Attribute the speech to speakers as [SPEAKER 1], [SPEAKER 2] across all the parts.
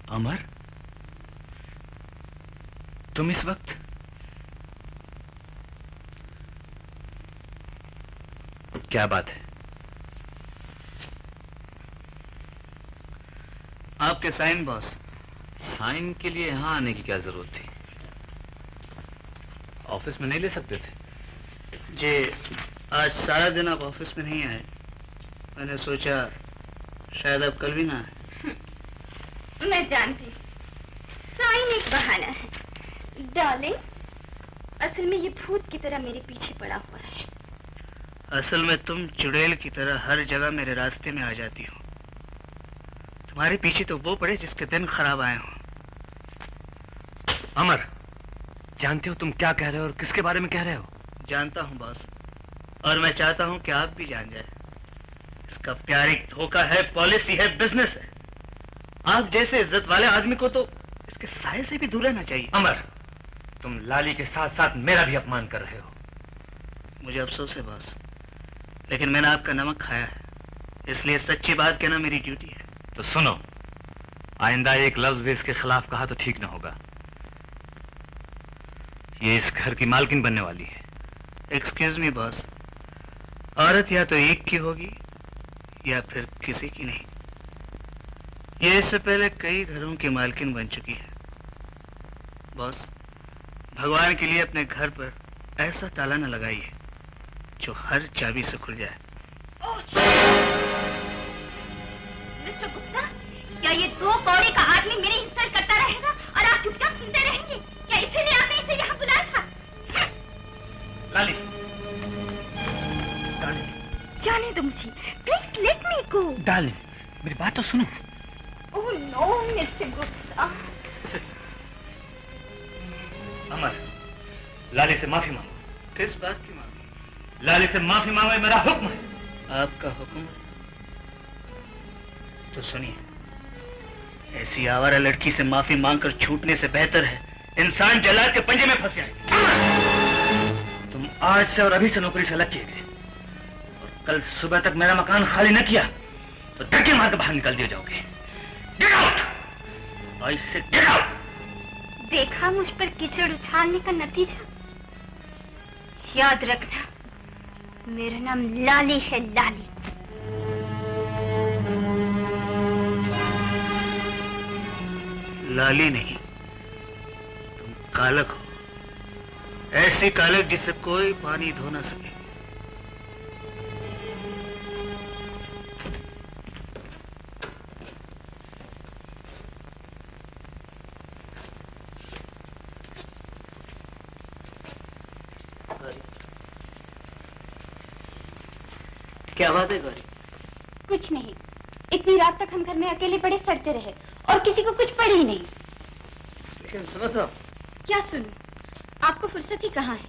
[SPEAKER 1] अमर, तुम इस वक्त? क्या बात है?
[SPEAKER 2] आपके साइन बॉस।
[SPEAKER 1] साइन के लिए यहां आने की क्या जरूरत थी? ऑफिस में नहीं ले सकते थे?
[SPEAKER 2] जी, आज सारा दिन आप ऑफिस में नहीं आए। मैंने सोचा शायद आप कल भी ना आए।
[SPEAKER 3] मैं जानती, साइन एक बहाना है डार्लिंग। असल में ये भूत की तरह मेरे पीछे पड़ा हुआ है।
[SPEAKER 2] असल में तुम चुड़ैल की तरह हर जगह मेरे रास्ते में आ जाती हो। तुम्हारे पीछे तो वो पड़े जिसके दिन खराब आए हो।
[SPEAKER 1] अमर, जानते हो तुम क्या कह रहे हो और किसके बारे में कह रहे हो?
[SPEAKER 2] जानता हूं बॉस, और मैं चाहता हूं कि आप भी जान जाए। इसका प्यार एक धोखा है, पॉलिसी है, बिजनेस है। आप जैसे इज्जत वाले आदमी को तो इसके साये से भी दूर रहना चाहिए।
[SPEAKER 1] अमर, तुम लाली के साथ साथ मेरा भी अपमान कर रहे हो।
[SPEAKER 2] मुझे अफसोस है बॉस, लेकिन मैंने आपका नमक खाया है, इसलिए सच्ची बात कहना मेरी ड्यूटी है।
[SPEAKER 1] तो सुनो, आइंदा एक लफ्ज भी इसके खिलाफ कहा तो ठीक ना होगा। ये इस घर की मालकिन बनने वाली है।
[SPEAKER 2] एक्सक्यूज मी बॉस, औरत या तो एक की होगी या फिर किसी की नहीं। ये इससे पहले कई घरों की मालकिन बन चुकी है। बॉस, भगवान के लिए अपने घर पर ऐसा ताला न लगाइए जो हर चाबी से खुल जाए।
[SPEAKER 3] मिस्टर गुप्ता, क्या ये दो कौड़े का आदमी मेरी इंसल्ट करता रहेगा और आप चुपचाप सुनते रहेंगे? क्या इसीलिए आपने इसे यहाँ बुलाया था?
[SPEAKER 2] लाली,
[SPEAKER 3] जाने दो मुझे, please let me go.
[SPEAKER 2] Darling, मेरी बात तो सुनो।
[SPEAKER 3] Oh no Mister Gupta.
[SPEAKER 2] Amar, Lali से माफी मांगो। किस बात की मांगो? लाली से माफी मांगो, ये मेरा हुक्म है। आपका हुक्म? तो सुनिए, ऐसी आवारा लड़की से माफी मांगकर छूटने से बेहतर है इंसान जलाद के पंजे में फंस जाए। तुम आज से और अभी से नौकरी से अलग किए गए, और कल सुबह तक मेरा मकान खाली न किया तो धक्के मार के बाहर निकाल दिए जाओगे। Get out! आई से गेट आउट!
[SPEAKER 3] देखा मुझ पर कीचड़ उछालने का नतीजा? याद रखना, मेरा नाम लाली है, लाली।
[SPEAKER 2] लाली नहीं, तुम कालक हो। ऐसी कालक जिसे कोई पानी धो ना सके। क्या बात है गौरी?
[SPEAKER 3] कुछ नहीं, इतनी रात तक हम घर में अकेले पड़े सड़ते रहे और किसी को कुछ पड़े ही नहीं।
[SPEAKER 2] लेकिन सुनो तो।
[SPEAKER 3] क्या सुनो? आपको फुर्सत ही कहाँ है?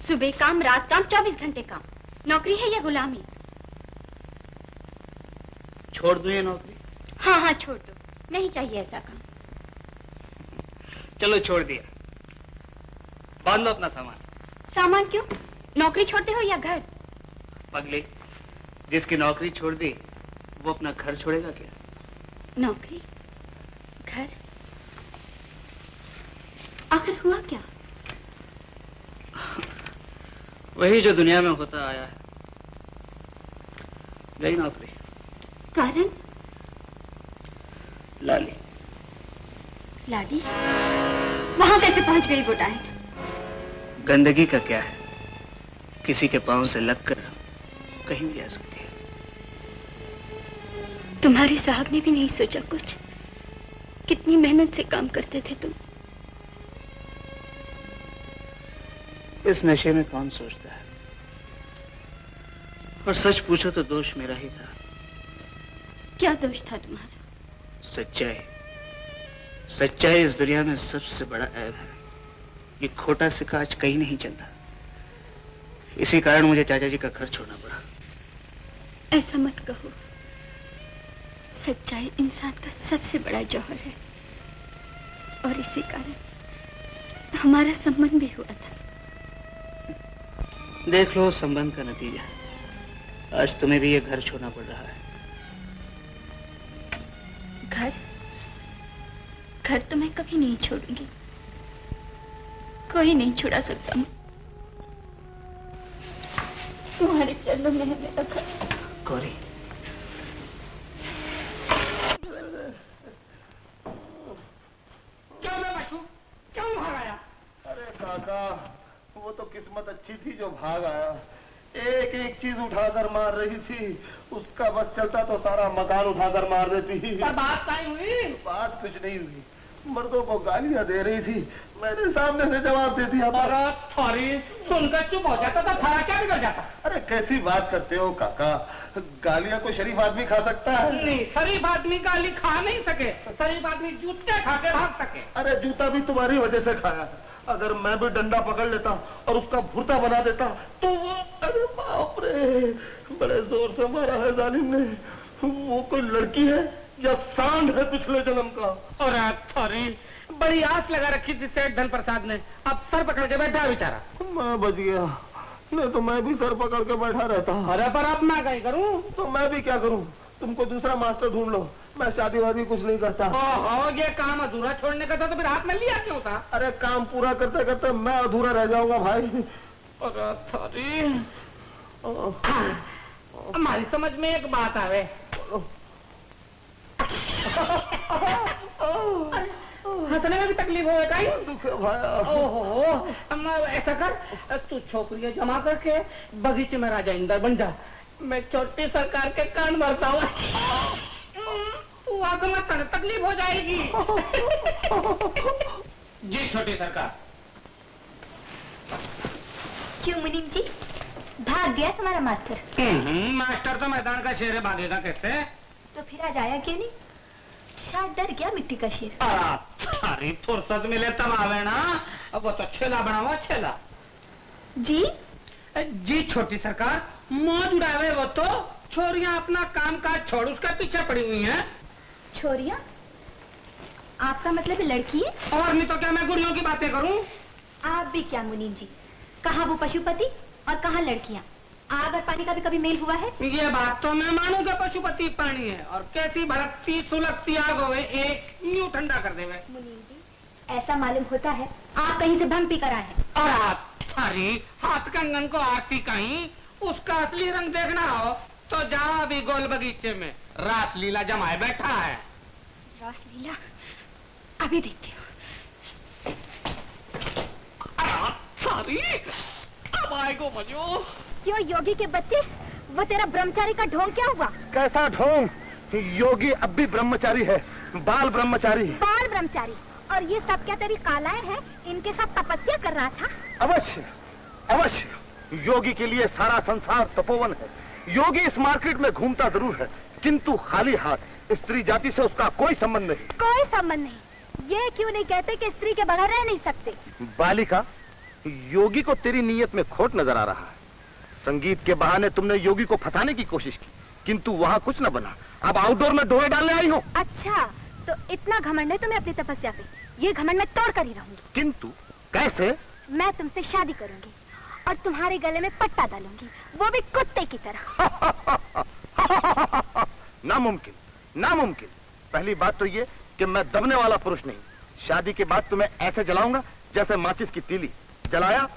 [SPEAKER 3] सुबह काम, रात काम, 24 घंटे काम। नौकरी है या गुलामी?
[SPEAKER 2] छोड़ दूं ये नौकरी?
[SPEAKER 3] हाँ हाँ छोड़ दो, नहीं चाहिए ऐसा काम।
[SPEAKER 2] चलो छोड़ दिया। बांध लो अपना सामान।
[SPEAKER 3] सामान क्यों? नौकरी छोड़ते हो या घर?
[SPEAKER 2] पगली, जिसकी नौकरी छोड़ दी वो अपना घर छोड़ेगा क्या?
[SPEAKER 3] नौकरी, घर, आखिर हुआ क्या?
[SPEAKER 2] वही जो दुनिया में होता आया है। गई नौकरी।
[SPEAKER 3] कारण?
[SPEAKER 2] लाली।
[SPEAKER 3] लाली? वहां कैसे पहुंच गई वो डायन?
[SPEAKER 2] गंदगी का क्या है, किसी के पांव से लगकर कहीं भी जा सकती है।
[SPEAKER 3] तुम्हारे साहब ने भी नहीं सोचा कुछ? कितनी मेहनत से काम करते थे तुम।
[SPEAKER 2] इस नशे में कौन सोचता है? और सच पूछो तो दोष मेरा ही था।
[SPEAKER 3] क्या दोष था तुम्हारा?
[SPEAKER 2] सच्चाई। सच्चाई इस दुनिया में सबसे बड़ा ऐब है। ये खोटा सिक्का आज कहीं नहीं चलता। इसी कारण मुझे चाचा जी का घर छोड़ना पड़ा।
[SPEAKER 3] ऐसा मत कहो, सच्चाई इंसान का सबसे बड़ा जौहर है, और इसी कारण हमारा संबंध भी हुआ था।
[SPEAKER 2] देख लो संबंध का नतीजा। आज तुम्हें भी ये घर छोड़ना पड़ रहा है।
[SPEAKER 3] घर? घर तो मैं कभी नहीं छोड़ूंगी। कोई नहीं छुड़ा सकता मुझे। तुम्हारे चरणों में है मेरा घर।
[SPEAKER 2] गौरी,
[SPEAKER 4] क्यों मैं बचूं? क्यों भाग आया?
[SPEAKER 5] अरे काका, वो तो किस्मत अच्छी थी जो भाग आया। एक एक चीज उठाकर मार रही थी, उसका बस चलता तो सारा मकान उठाकर मार देती।
[SPEAKER 4] पर बात काय हुई?
[SPEAKER 5] बात कुछ नहीं हुई, मर्दों को गालियां दे रही थी, मैंने सामने से जवाब दे दिया।
[SPEAKER 4] और सॉरी सुनकर चुप हो जाता तो थारा क्या बिगड़ जाता?
[SPEAKER 5] अरे कैसी बात करते हो काका, गालियां कोई शरीफ आदमी खा सकता है?
[SPEAKER 4] नहीं, शरीफ आदमी गाली खा नहीं सके, शरीफ आदमी जूते खा के भाग सके।
[SPEAKER 5] अरे जूता भी तुम्हारी वजह से खाया। अगर मैं भी डंडा पकड़ लेता और उसका भुर्ता बना देता तो वो, अरे बाप रे, बड़े जोर से मारा है जालिम ने। वो कोई लड़की है या सांड है पिछले जन्म का?
[SPEAKER 4] और सॉरी, बड़ी आस लगा रखी थी सेठ धन प्रसाद ने, अब सर पकड़ के बैठा बेचारा।
[SPEAKER 5] मैं बच गया, नहीं तो मैं भी सर पकड़ के बैठा रहता।
[SPEAKER 4] अरे पर अब मैं क्या करूं?
[SPEAKER 5] तो मैं भी क्या करूं? तुमको दूसरा मास्टर ढूंढ लो, मैं शादी वादी कुछ नहीं करता।
[SPEAKER 4] ओहो, ये काम अधूरा छोड़ने का था तो फिर हाथ में लिया क्यों था?
[SPEAKER 5] अरे काम पूरा करते करते मैं अधूरा रह जाऊंगा भाई।
[SPEAKER 4] अरे सॉरी, हमारी समझ में एक बात आवे। हंसने में भी तकलीफ हो गई?
[SPEAKER 5] दुख है भाया।
[SPEAKER 4] ओहो, ऐसा कर, तू छोकरियां जमा करके बगीचे में राजा इंदर बन जा, मैं छोटी सरकार के कान भरता हूँ। तू आगे मत चढ़, तकलीफ हो जाएगी। जी छोटी सरकार।
[SPEAKER 3] क्यों मुनीम जी, भाग गया तुम्हारा मास्टर?
[SPEAKER 4] मास्टर तो मैदान का शेर है, भागेगा कैसे?
[SPEAKER 3] तो फिर आज आया क्यों नहीं? शायद डर गया मिट्टी का शेर।
[SPEAKER 4] सारी फुर्सत मिले तब आवे ना। अब वो तो छेला बना हुआ छेला।
[SPEAKER 3] जी
[SPEAKER 4] जी छोटी सरकार, मौज उड़ावे वो तो। छोरियां अपना काम काज छोड़ उसके पीछे पड़ी हुई हैं।
[SPEAKER 3] छोरिया? आपका मतलब है लड़की है?
[SPEAKER 4] और नहीं तो क्या, मैं गुड़ियों की बातें करूं?
[SPEAKER 3] आप भी क्या मुनीम जी, कहाँ वो पशुपति और कहाँ लड़कियाँ? आग और पानी का भी कभी मेल हुआ है?
[SPEAKER 4] ये बात तो मैं मानूंगा, पशुपति पानी है और कैसी भड़कती सुलगती आग होवे एक यूं ठंडा कर देवे।
[SPEAKER 3] मुनीम जी, ऐसा मालूम होता है आप कहीं से भंग पीकर आए हैं।
[SPEAKER 4] और आप सारी हाथ कंगन को आरती कहीं, उसका असली रंग देखना हो तो जाओ अभी गोल बगीचे में, रास लीला जमाए बैठा है।
[SPEAKER 3] रास लीला? अभी देखती हूँ।
[SPEAKER 4] सारी अब आएगो मजो।
[SPEAKER 3] क्यों योगी के बच्चे, वो तेरा ब्रह्मचारी का ढोंग क्या हुआ?
[SPEAKER 5] कैसा ढोंग? योगी अब भी ब्रह्मचारी है, बाल ब्रह्मचारी।
[SPEAKER 3] बाल ब्रह्मचारी? और ये सब क्या तेरी कालाएं हैं? इनके साथ तपस्या कर रहा था?
[SPEAKER 5] अवश्य अवश्य, योगी के लिए सारा संसार तपोवन है। योगी इस मार्केट में घूमता जरूर है, किंतु खाली हाथ। स्त्री जाति से उसका कोई संबंध नहीं।
[SPEAKER 3] कोई संबंध नहीं? ये क्यों नहीं कहते कि स्त्री के बगैर रह नहीं सकते?
[SPEAKER 5] बालिका, योगी को तेरी नीयत में खोट नजर आ रहा है। संगीत के बहाने तुमने योगी को फंसाने की कोशिश की, किंतु वहाँ कुछ न बना। अब आउटडोर में डोरे डालने आई हो।
[SPEAKER 3] अच्छा, तो इतना घमंड है तुम्हें अपनी तपस्या पे? ये घमंड मैं तोड़ कर ही रहूंगी।
[SPEAKER 5] किंतु कैसे?
[SPEAKER 3] मैं तुमसे शादी करूंगी और तुम्हारे गले में पट्टा डालूंगी, वो भी कुत्ते की तरह।
[SPEAKER 5] नामुमकिन, नामुमकिन। पहली बात तो ये कि मैं दबने वाला पुरुष नहीं। शादी के बाद तुम्हें ऐसे जलाऊंगा जैसे माचिस की तीली। जलाया,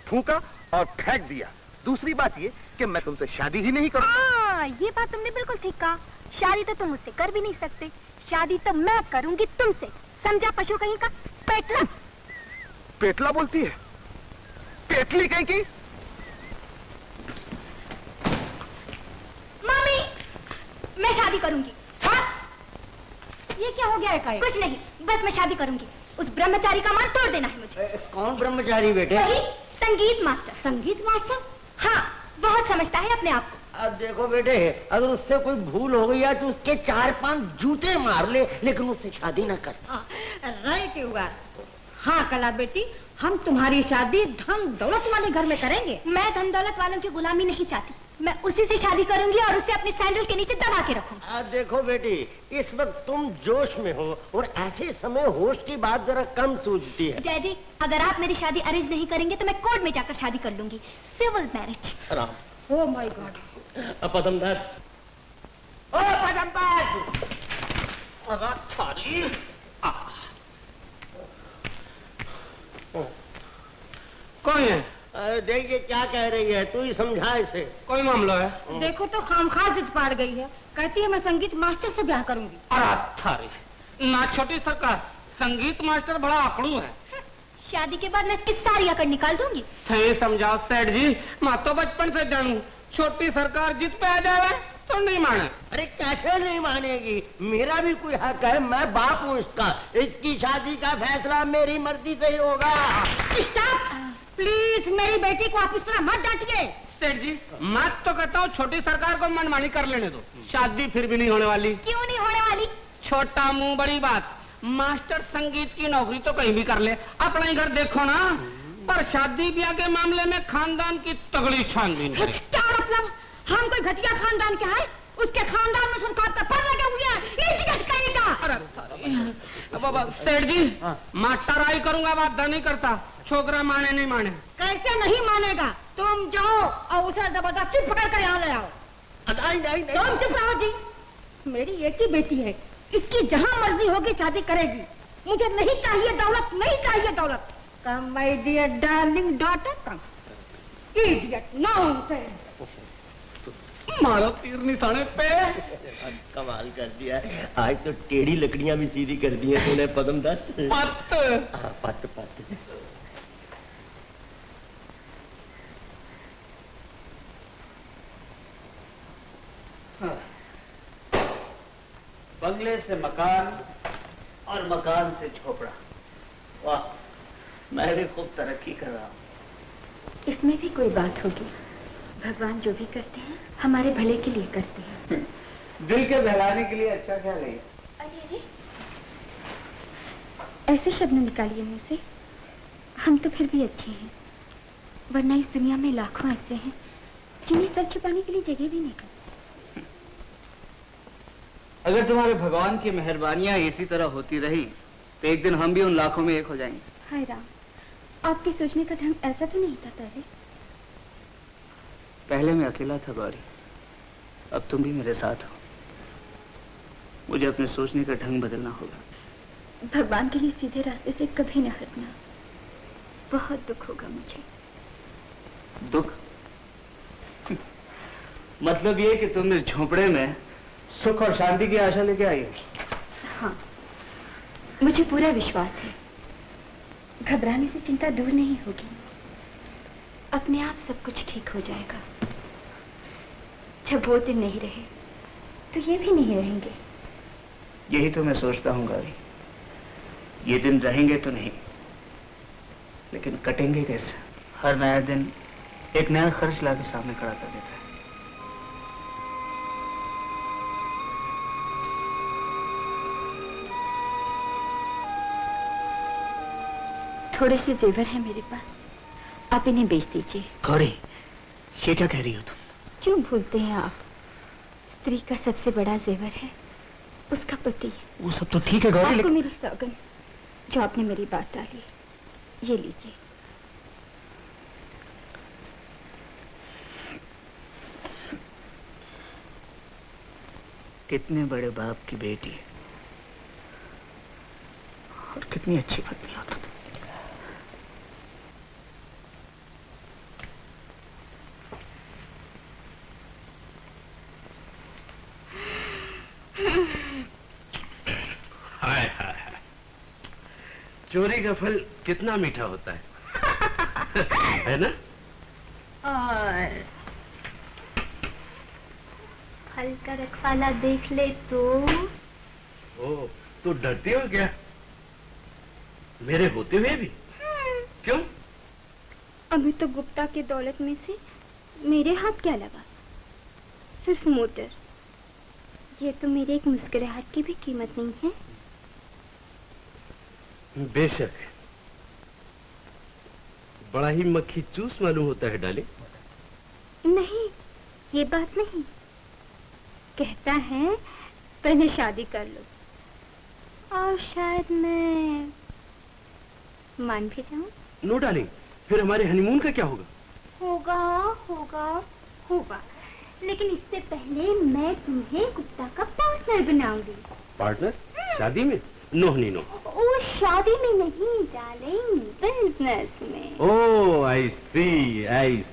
[SPEAKER 5] फूंका और फेंक दिया। दूसरी बात ये कि मैं तुमसे शादी ही नहीं करूंगा।
[SPEAKER 3] ये बात तुमने बिल्कुल ठीक कहा। शादी तो तुम मुझसे कर भी नहीं सकते, शादी तो मैं करूंगी तुमसे। समझा पशु कहीं का पेटला?
[SPEAKER 5] पेटला बोलती है? पेटली कहीं की?
[SPEAKER 3] मम्मी, मैं शादी करूंगी। हाँ?
[SPEAKER 6] ये क्या हो गया है?
[SPEAKER 3] कुछ नहीं, बस मैं शादी करूंगी। उस ब्रह्मचारी का मान तोड़ देना है मुझे।
[SPEAKER 2] कौन ब्रह्मचारी बेटे?
[SPEAKER 3] वही संगीत मास्टर।
[SPEAKER 6] संगीत मास्टर?
[SPEAKER 3] हाँ, बहुत समझता है अपने आप को।
[SPEAKER 2] अब देखो बेटे, अगर उससे कोई भूल हो गई है तो उसके 4-5 जूते मार ले, लेकिन उससे शादी ना कर।
[SPEAKER 6] राइट हुआ। हाँ कला बेटी, हम तुम्हारी शादी धन दौलत वाले घर में करेंगे।
[SPEAKER 3] मैं धन दौलत वालों की गुलामी नहीं चाहती। मैं उसी से शादी करूंगी और उसे अपने सैंडल के नीचे दबा के रखूंगी।
[SPEAKER 2] देखो बेटी, इस वक्त तुम जोश में हो और ऐसे समय होश की बात जरा कम सूझती है।
[SPEAKER 3] जय जी, अगर आप मेरी शादी अरेंज नहीं करेंगे तो मैं कोर्ट में जाकर शादी कर लूंगी, civil marriage.
[SPEAKER 2] Ram.
[SPEAKER 6] Oh my God.
[SPEAKER 2] Padamdas, ओ पदमदास,
[SPEAKER 4] अगर सारी कौन है?
[SPEAKER 5] अरे देखिए क्या कह रही है, तू ही समझा इसे।
[SPEAKER 4] कोई मामला है?
[SPEAKER 6] देखो तो खामखा जिद पाड़ गई है, कहती है मैं संगीत मास्टर से ब्याह करूंगी।
[SPEAKER 4] अरे ना छोटी सरकार, संगीत मास्टर बड़ा आकड़ू है।
[SPEAKER 3] शादी के बाद मैं इसकी सारी अकड़ निकाल दूंगी।
[SPEAKER 4] सही समझाओ सेठ जी, मैं तो बचपन से जानू, छोटी सरकार जिद पे आ जाए तो नहीं माने।
[SPEAKER 5] अरे कैसे नहीं मानेगी, मेरा भी कोई हक है, मैं बाप हूँ इसका। इसकी शादी का फैसला मेरी मर्जी से ही होगा।
[SPEAKER 6] स्टॉप प्लीज, मेरी बेटी को आप इस तरह मत डांटिए।
[SPEAKER 4] सेठ जी मैं तो कहता हूँ छोटी सरकार को मनमानी कर लेने दो, शादी फिर भी नहीं होने वाली।
[SPEAKER 3] क्यों नहीं होने वाली?
[SPEAKER 4] छोटा मुंह बड़ी बात, मास्टर संगीत की नौकरी तो कहीं भी कर ले, अपना ही घर देखो ना, पर शादी ब्याह के मामले में खानदान की तगड़ी छानबीन करे।
[SPEAKER 6] क्या मतलब? हम कोई घटिया खानदान के हैं? उसके खानदान में सरकार का पर लगे हुए हैं, इज्जत कहेगा।
[SPEAKER 4] अरे बाबा सेठ जी, मैं टराई करूंगा, बात नहीं करता, छोकरा माने नहीं माने।
[SPEAKER 6] कैसे नहीं मानेगा? तुम जाओ और उसे जबरदस्ती पकड़ कर यहाँ ले आओ।
[SPEAKER 5] नहीं
[SPEAKER 6] तुम चुप रहो जी, मेरी एक ही बेटी है, इसकी जहाँ मर्जी होगी शादी करेगी। मुझे नहीं चाहिए दौलत, नहीं चाहिए दौलत। Come my dear darling daughter, come. Idiot, nonsense.
[SPEAKER 4] मारो तीर निशाने पे।
[SPEAKER 5] कमाल कर दिया, आज तो टेढ़ी लकड़ियां भी सीधी कर दी है तूने पदम दत्त। पत पत।
[SPEAKER 2] बंगले से मकान और मकान से झोपड़ा, वाह, मैं भी खूब तरक्की कर रहा हूँ।
[SPEAKER 3] इसमें भी कोई बात होगी। भगवान जो भी करते हैं हमारे भले के लिए करते हैं।
[SPEAKER 2] दिल के बहलाने के लिए अच्छा क्या नहीं।
[SPEAKER 3] अरे अरे, ऐसे शब्द निकालिए मुंह से। हम तो फिर भी अच्छे हैं, वरना इस दुनिया में लाखों ऐसे हैं जिन्हें सर छुपाने के लिए जगह भी नहीं करती।
[SPEAKER 2] अगर तुम्हारे भगवान की मेहरबानियां इसी तरह होती रही तो एक दिन हम भी उन लाखों में एक हो जाएंगे।
[SPEAKER 3] हाय राम, आपके सोचने का ढंग ऐसा तो नहीं था
[SPEAKER 2] पहले मैं अकेला था गौरी, अब तुम भी मेरे साथ हो। मुझे अपने सोचने का ढंग बदलना होगा।
[SPEAKER 3] भगवान के लिए सीधे रास्ते से कभी न हटना। बहुत दुख होगा मुझे।
[SPEAKER 2] दुख? मतलब ये कि तुम इस झोपड़े में सुख और शांति की आशा लेके आई हो?
[SPEAKER 3] हाँ, मुझे पूरा विश्वास है, घबराने से चिंता दूर नहीं होगी। अपने आप सब कुछ ठीक हो जाएगा। जब वो दिन नहीं रहे तो ये भी नहीं रहेंगे।
[SPEAKER 2] यही तो मैं सोचता हूँ गौरी, ये दिन रहेंगे तो नहीं, लेकिन कटेंगे कैसे? हर नया दिन एक नया खर्च लाके सामने खड़ा कर देता है।
[SPEAKER 3] थोड़े से जेवर हैं मेरे पास, आप इन्हें बेच दीजिए।
[SPEAKER 2] गौरी, ये क्या कह रही हो तुम?
[SPEAKER 3] क्यों भूलते हैं आप? स्त्री का सबसे बड़ा जेवर है उसका पति।
[SPEAKER 2] वो सब तो ठीक है गौरी,
[SPEAKER 3] आपको
[SPEAKER 2] लेकिन
[SPEAKER 3] मेरी सौगंध, जो आपने मेरी बात टाली, ये लीजिए।
[SPEAKER 2] कितने बड़े बाप की बेटी है और कितनी अच्छी पत्नी हो तुम।
[SPEAKER 7] हाय हाय हाय, चोरी का फल कितना मीठा होता है है ना?
[SPEAKER 3] और फल का रखवाला देख ले तो।
[SPEAKER 7] ओ, तू डरती हो क्या मेरे होते हुए भी? क्यों?
[SPEAKER 3] अभी तो गुप्ता के दौलत में से मेरे हाथ क्या लगा? सिर्फ मोटर। ये तो मेरे एक मुस्कुराहट की भी कीमत नहीं है।
[SPEAKER 7] बेशक, बड़ा ही मक्खी चूस मालूम होता है डाले।
[SPEAKER 3] नहीं, ये बात नहीं। कहता है पहले शादी कर लो और शायद मैं मान भी जाऊं।
[SPEAKER 7] नो डार्लिंग, फिर हमारे हनीमून का क्या होगा?
[SPEAKER 3] होगा होगा होगा, लेकिन इससे पहले मैं तुम्हें गुप्ता का पार्टनर बनाऊंगी।
[SPEAKER 7] पार्टनर? शादी में? नोहनी नो।
[SPEAKER 3] वो शादी में नहीं डार्लिंग, बिजनेस में।
[SPEAKER 7] Oh, I see, I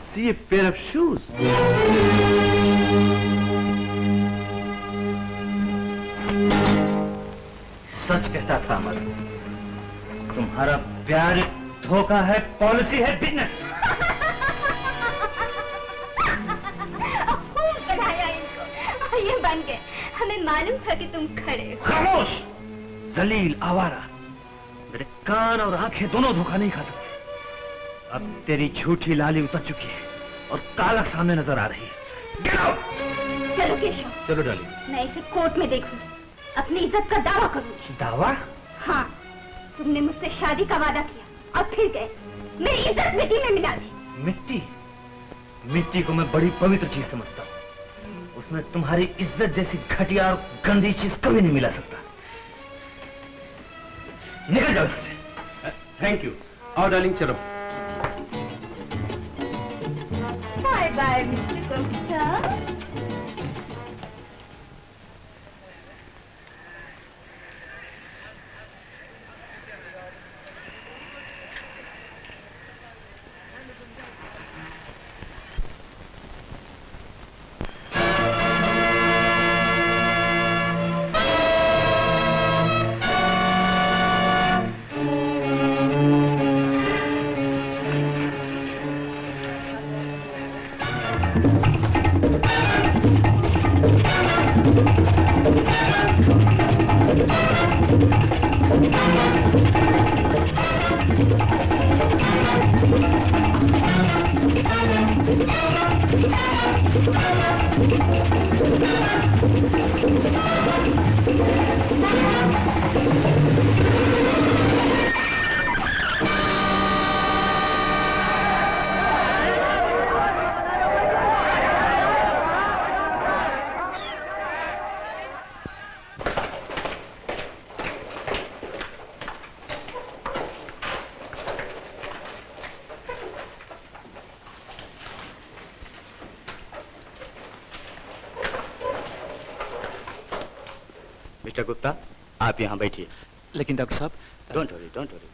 [SPEAKER 7] see a pair of shoes.
[SPEAKER 2] सच कहता था अमर, तुम्हारा प्यार धोखा है, पॉलिसी है, बिजनेस।
[SPEAKER 3] खूब बढ़ाया इनको, ये बन गए। हमें मालूम था कि तुम खड़े हो।
[SPEAKER 2] खामोश, जलील आवारा, मेरे कान और आंखें दोनों धोखा नहीं खा सकते। अब तेरी झूठी लाली उतर चुकी है और कालक सामने नजर आ रही है। Get out!
[SPEAKER 3] चलो केशव,
[SPEAKER 7] चलो डार्लिंग।
[SPEAKER 3] मैं इसे कोर्ट में देखूंगी, अपनी इज्जत का दावा करूंगी।
[SPEAKER 2] दावा?
[SPEAKER 3] हाँ, तुमने मुझसे शादी का वादा किया और फिर गए, मेरी इज्जत मिट्टी में मिला दी।
[SPEAKER 2] मिट्टी? मिट्टी को मैं बड़ी पवित्र चीज समझता हूँ। उसमें तुम्हारी इज्जत जैसी घटिया और गंदी चीज कभी नहीं मिला सकता। निकल जाओ यहाँ से।
[SPEAKER 7] Thank you. आओ डार्लिंग, चलो।
[SPEAKER 3] Bye bye mister Gupta.
[SPEAKER 2] Mister Gupta, आप यहाँ बैठिए।
[SPEAKER 1] लेकिन डॉक्टर साहब,
[SPEAKER 2] don't worry, don't worry.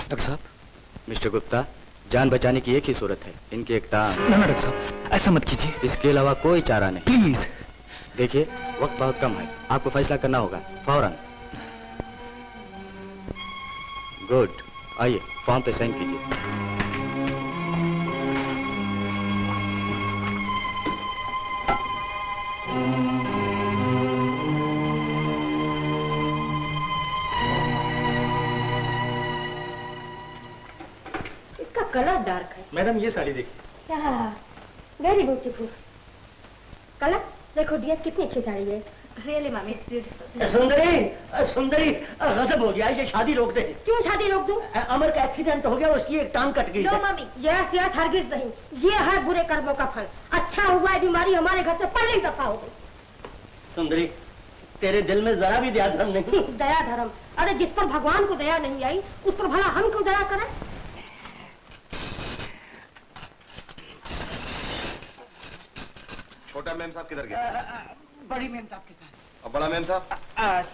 [SPEAKER 1] Doctor साहब।
[SPEAKER 2] मिस्टर गुप्ता, जान बचाने की एक ही सूरत है, इनकी एक टांग।
[SPEAKER 1] ना डॉक्टर साहब, ऐसा मत कीजिए।
[SPEAKER 2] इसके अलावा कोई चारा नहीं।
[SPEAKER 1] प्लीज।
[SPEAKER 2] देखिए, वक्त बहुत कम है, आपको फैसला करना होगा फौरन। गुड, आइए फॉर्म पे साइन कीजिए।
[SPEAKER 6] इसका कलर डार्क है।
[SPEAKER 5] मैडम ये साड़ी देखिए।
[SPEAKER 6] Very beautiful. कलर देखो डियर, कितनी अच्छी साड़ी है। रियली मम्मी,
[SPEAKER 4] सुंदरी, सुंदरी, गजब हो गया, ये शादी रोक दे।
[SPEAKER 6] क्यों शादी रोक दूं?
[SPEAKER 4] अमर का एक्सीडेंट हो गया, उसकी एक टांग कट गई।
[SPEAKER 6] नो मम्मी, यस यस, हरगिज नहीं। ये है बुरे कर्मों का फल। अच्छा हुआ है बीमारी हमारे घर से पहले ही दफा हो गई।
[SPEAKER 4] सुंदरी, तेरे दिल में जरा भी दया धर्म नहीं।
[SPEAKER 6] दया धर्म? अरे जिस पर भगवान को दया नहीं आई, उस पर भला हम क्यों दया करें?
[SPEAKER 5] छोटा मेम साहब किधर गए?
[SPEAKER 4] बड़ी मेम साहब के साथ।
[SPEAKER 5] और बड़ा मेम साहब?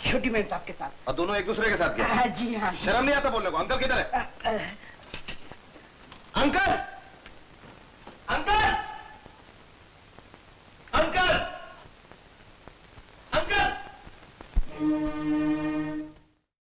[SPEAKER 4] छोटी मेम साहब के साथ।
[SPEAKER 5] और दोनों एक दूसरे के साथ गए?
[SPEAKER 4] जी हाँ।
[SPEAKER 5] शर्म नहीं आता बोलने को? अंकल किधर है?
[SPEAKER 4] Uncle, uncle,